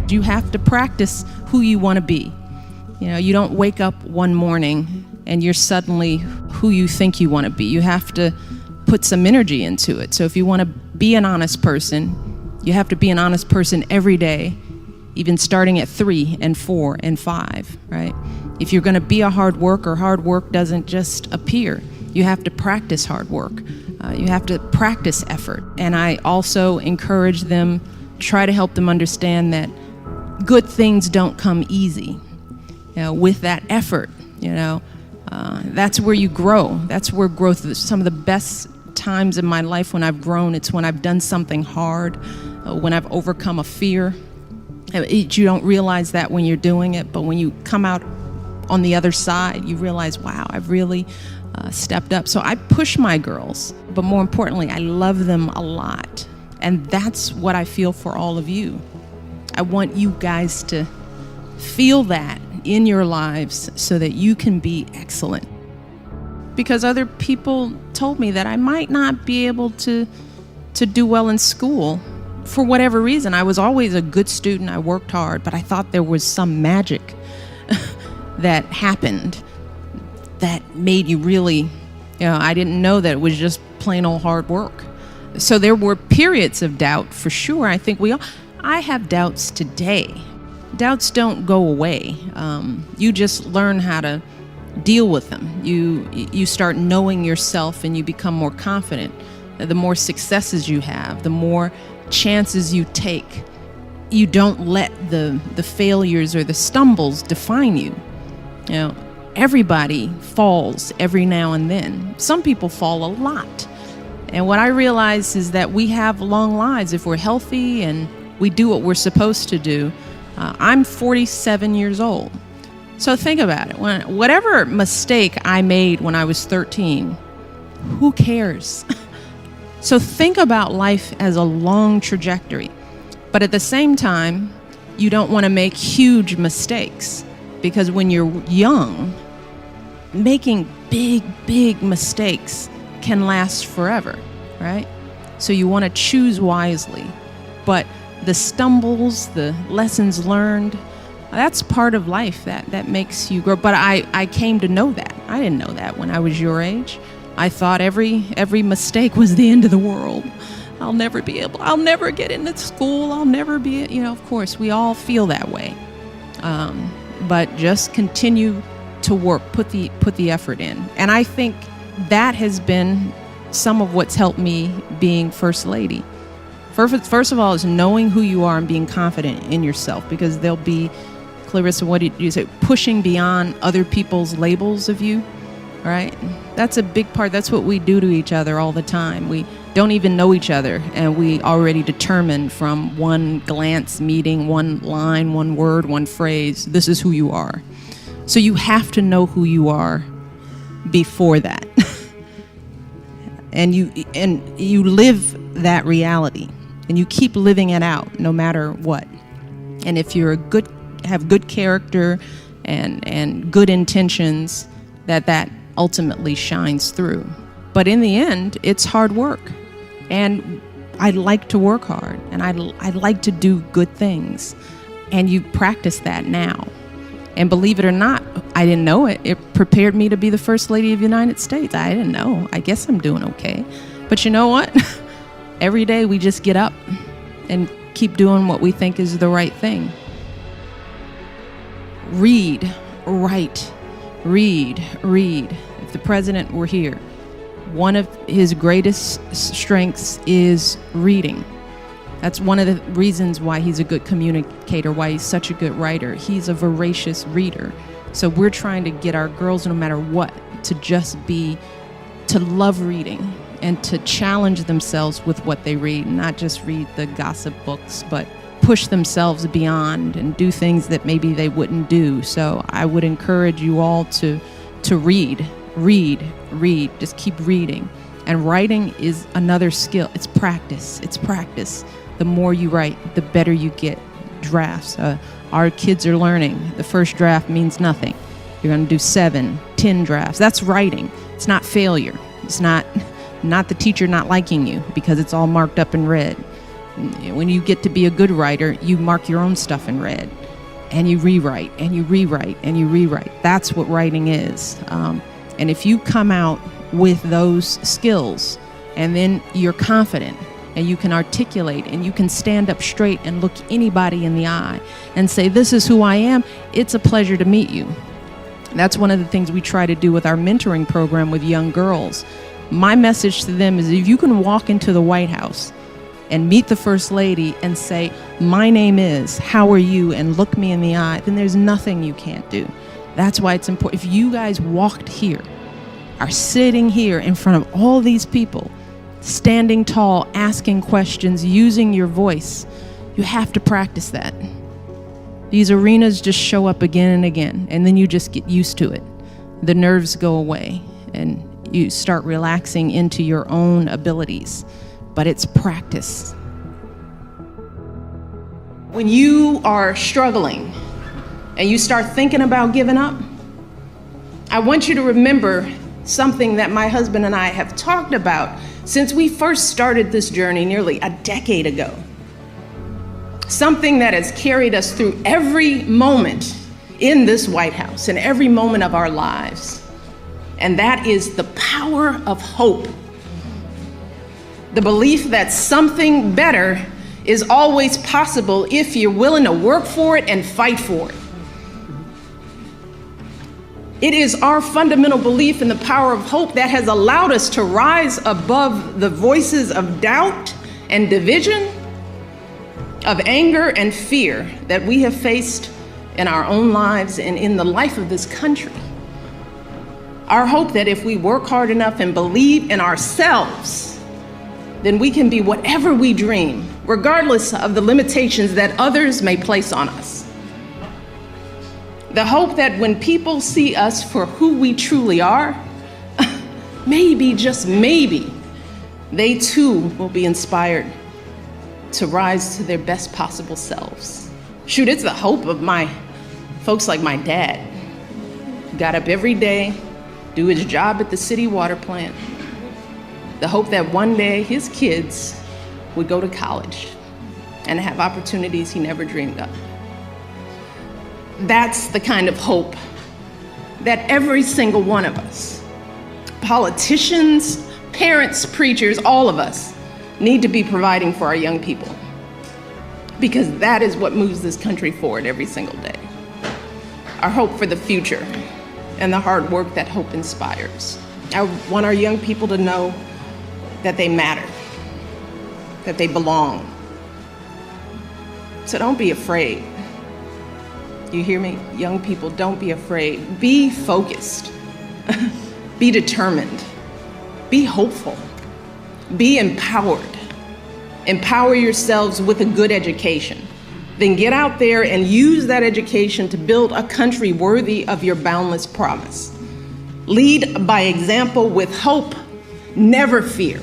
You have to practice who you want to be. You know, you don't wake up one morning and you're suddenly who you think you want to be. You have to put some energy into it. So if you want to be an honest person, you have to be an honest person every day, even starting at 3 and 4 and 5, right? If you're going to be a hard work doesn't just appear. You have to practice hard work. You have to practice effort. And I also encourage them, try to help them understand that good things don't come easy. You know, with that effort, you know, that's where you grow. That's where growth is. Some of the best times in my life when I've grown, it's when I've done something hard, when I've overcome a fear. You don't realize that when you're doing it, but when you come out on the other side, you realize, wow, I've really stepped up. So I push my girls, but more importantly, I love them a lot. And that's what I feel for all of you. I want you guys to feel that in your lives so that you can be excellent. Because other people told me that I might not be able to do well in school for whatever reason. I was always a good student. I worked hard, but I thought there was some magic that happened that made you really, you know, I didn't know that it was just plain old hard work. So there were periods of doubt for sure. I think I have doubts today. Doubts don't go away. You just learn how to deal with them. You start knowing yourself and you become more confident. The more successes you have, the more chances you take. You don't let the failures or the stumbles define you. You know, everybody falls every now and then. Some people fall a lot. And what I realize is that we have long lives if we're healthy and we do what we're supposed to do. I'm 47 years old. So think about it. Whatever mistake I made when I was 13, who cares? So think about life as a long trajectory. But at the same time, you don't want to make huge mistakes, because when you're young, making big mistakes can last forever, right? So you want to choose wisely. But the stumbles, the lessons learned, that's part of life that makes you grow. But I came to know that. I didn't know that when I was your age. I thought every mistake was the end of the world. I'll never get into school. I'll never be, you know, of course, we all feel that way. But just continue to work, put the effort in. And I think that has been some of what's helped me being First Lady. First of all is knowing who you are and being confident in yourself, because there'll be, Clarissa, what did you say? Pushing beyond other people's labels of you, right? That's a big part. That's what we do to each other all the time. We don't even know each other, and we already determine from one glance, meeting, one line, one word, one phrase, this is who you are. So you have to know who you are before that. and you live that reality, and you keep living it out no matter what. And if you're have good character and good intentions, that ultimately shines through. But in the end, it's hard work. And I like to work hard, and I like to do good things. And you practice that now. And believe it or not, I didn't know it. It prepared me to be the First Lady of the United States. I didn't know. I guess I'm doing okay. But you know what? Every day we just get up and keep doing what we think is the right thing. Read, write, read. If the president were here, one of his greatest strengths is reading. That's one of the reasons why he's a good communicator, why he's such a good writer. He's a voracious reader. So we're trying to get our girls, no matter what, to love reading and to challenge themselves with what they read, not just read the gossip books, but push themselves beyond and do things that maybe they wouldn't do. So I would encourage you all to read. Just keep reading. And writing is another skill. It's practice. The more you write, the better you get. Drafts. Our kids are learning. The first draft means nothing. You're going to do 7, 10 drafts. That's writing. It's not failure. It's not the teacher not liking you because it's all marked up in red. When you get to be a good writer, you mark your own stuff in red, and you rewrite, and you rewrite, and you rewrite. That's what writing is. And if you come out with those skills, and then you're confident, and you can articulate, and you can stand up straight and look anybody in the eye and say, this is who I am, it's a pleasure to meet you. That's one of the things we try to do with our mentoring program with young girls. My message to them is, if you can walk into the White House and meet the First Lady and say, my name is, how are you, and look me in the eye, then there's nothing you can't do. That's why it's important. If you guys walked here, are sitting here in front of all these people, standing tall, asking questions, using your voice, you have to practice that. These arenas just show up again and again, and then you just get used to it. The nerves go away, and you start relaxing into your own abilities. But it's practice. When you are struggling and you start thinking about giving up, I want you to remember something that my husband and I have talked about since we first started this journey nearly a decade ago. Something that has carried us through every moment in this White House and every moment of our lives. And that is the power of hope. The belief that something better is always possible if you're willing to work for it and fight for it. It is our fundamental belief in the power of hope that has allowed us to rise above the voices of doubt and division, of anger and fear that we have faced in our own lives and in the life of this country. Our hope that if we work hard enough and believe in ourselves, then we can be whatever we dream, regardless of the limitations that others may place on us. The hope that when people see us for who we truly are, maybe, just maybe, they too will be inspired to rise to their best possible selves. Shoot, it's the hope of my folks like my dad. Got up every day, do his job at the city water plant. The hope that one day his kids would go to college and have opportunities he never dreamed of. That's the kind of hope that every single one of us, politicians, parents, preachers, all of us, need to be providing for our young people. Because that is what moves this country forward every single day. Our hope for the future and the hard work that hope inspires. I want our young people to know that they matter, that they belong. So don't be afraid. You hear me? Young people, don't be afraid. Be focused. Be determined. Be hopeful. Be empowered. Empower yourselves with a good education. Then get out there and use that education to build a country worthy of your boundless promise. Lead by example with hope. Never fear.